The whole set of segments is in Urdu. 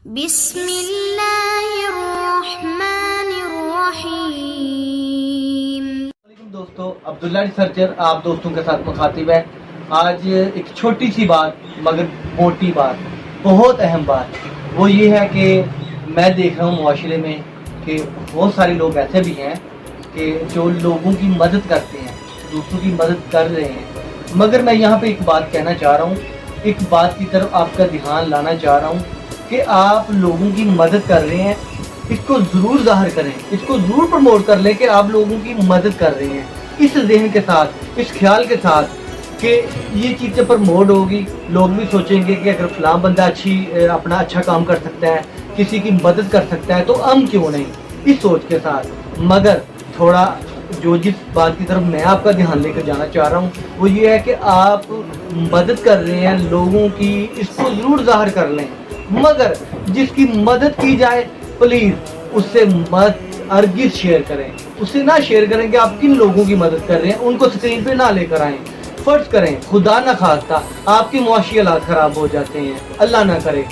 بسم اللہ الرحمن الرحیم۔ دوستو، عبداللہ ریسرچر آپ دوستوں کے ساتھ مخاطب ہے۔ آج ایک چھوٹی سی بات مگر موٹی بات، بہت اہم بات، وہ یہ ہے کہ میں دیکھ رہا ہوں معاشرے میں کہ بہت سارے لوگ ایسے بھی ہیں کہ جو لوگوں کی مدد کرتے ہیں، دوسروں کی مدد کر رہے ہیں، مگر میں یہاں پہ ایک بات کہنا چاہ رہا ہوں، ایک بات کی طرف آپ کا دھیان لانا چاہ رہا ہوں کہ آپ لوگوں کی مدد کر رہے ہیں، اس کو ضرور ظاہر کریں، اس کو ضرور پروموٹ کر لیں کہ آپ لوگوں کی مدد کر رہے ہیں، اس ذہن کے ساتھ، اس خیال کے ساتھ کہ یہ چیزیں پروموٹ ہوگی، لوگ بھی سوچیں گے کہ اگر فلاں بندہ اپنا اچھا کام کر سکتا ہے، کسی کی مدد کر سکتا ہے تو ہم کیوں نہیں، اس سوچ کے ساتھ۔ مگر تھوڑا جس بات کی طرف میں آپ کا دھیان لے کر جانا چاہ رہا ہوں وہ یہ ہے کہ آپ مدد کر رہے ہیں لوگوں کی، اس کو ضرور ظاہر کر لیں، مگر جس کی مدد کی جائے پلیز اس سے مت ہرگز شیئر کریں، اس سے نہ شیئر کریں کہ آپ کن لوگوں کی مدد کر رہے ہیں، ان کو سکرین پہ نہ لے کر آئیں۔ فرض کریں خدا نہ خواستہ آپ کی معاشی حالات خراب ہو جاتے ہیں، اللہ نہ کرے،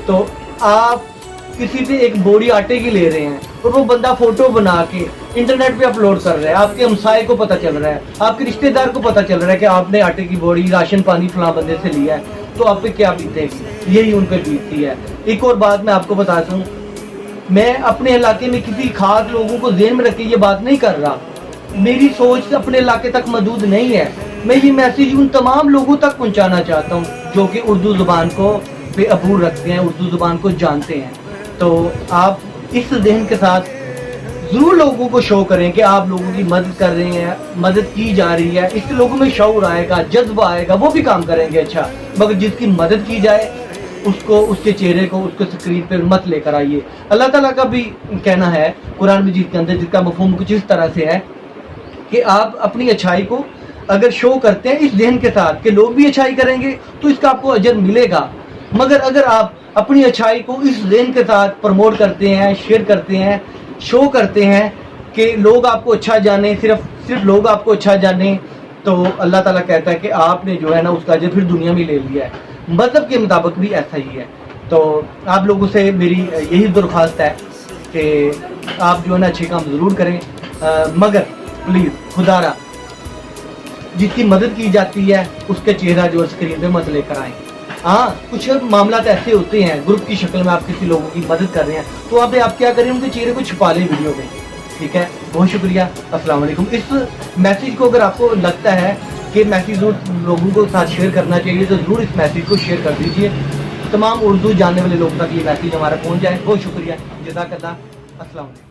تو آپ کسی سے ایک بوری آٹے کی لے رہے ہیں اور وہ بندہ فوٹو بنا کے انٹرنیٹ پہ اپلوڈ کر رہا ہے، آپ کے ہمسائے کو پتہ چل رہا ہے، آپ کے رشتہ دار کو پتہ چل رہا ہے کہ آپ نے آٹے کی بوری، راشن پانی فلاں بندے سے لیا ہے، تو آپ پہ کیا بیتے گی؟ یہی ان پہ بیتتی ہے۔ ایک اور بات میں آپ کو بتاتا ہوں، میں اپنے علاقے میں کسی خاص لوگوں کو ذہن میں رکھ کے یہ بات نہیں کر رہا، میری سوچ اپنے علاقے تک محدود نہیں ہے، میں یہ میسیج ان تمام لوگوں تک پہنچانا چاہتا ہوں جو کہ اردو زبان کو بے عبور رکھتے ہیں، اردو زبان کو جانتے ہیں۔ تو آپ اس ذہن کے ساتھ ضرور لوگوں کو شو کریں کہ آپ لوگوں کی مدد کر رہے ہیں، مدد کی جا رہی ہے، اس سے لوگوں میں شعور آئے گا، جذبہ آئے گا، وہ بھی کام کریں گے اچھا۔ مگر جس کی مدد کی جائے اس کو، اس کے چہرے کو، اس کو سکرین پہ مت لے کر آئیے۔ اللہ تعالیٰ کا بھی کہنا ہے قرآن مجید کے اندر، جس کا مفہوم کچھ اس طرح سے ہے کہ آپ اپنی اچھائی کو اگر شو کرتے ہیں اس ذہن کے ساتھ کہ لوگ بھی اچھائی کریں گے تو اس کا آپ کو اجر ملے گا، مگر اگر آپ اپنی اچھائی کو اس ذہن کے ساتھ پروموٹ کرتے ہیں، شیئر کرتے ہیں، شو کرتے ہیں کہ لوگ آپ کو اچھا جانیں، صرف لوگ آپ کو اچھا جانیں، تو اللہ تعالیٰ کہتا ہے کہ آپ نے جو ہے نا اس کا اجر پھر دنیا میں لے لیا ہے۔ مذہب کے مطابق بھی ایسا ہی ہے۔ تو آپ لوگوں سے میری یہی درخواست ہے کہ آپ جو ہے نا اچھے کام ضرور کریں، مگر پلیز خدا را جس کی مدد کی جاتی ہے اس کے چہرہ جو اسکرین پہ مت لے کر آئیں۔ ہاں، کچھ معاملات ایسے ہوتے ہیں گروپ کی شکل میں آپ کسی لوگوں کی مدد کر رہے ہیں تو آپ کیا کریں، ان کے چہرے کو چھپا لیں ویڈیو میں، ٹھیک ہے؟ بہت شکریہ، السلام علیکم۔ اس میسیج کو اگر آپ کو لگتا ہے کہ میسیج لوگوں کو ساتھ شیئر کرنا چاہیے تو ضرور اس میسیج کو شیئر کر دیجیے، تمام اردو جاننے والے لوگوں تک یہ میسیج ہمارا پہنچ جائے۔ بہت شکریہ، جزاک اللہ، السلام علیکم۔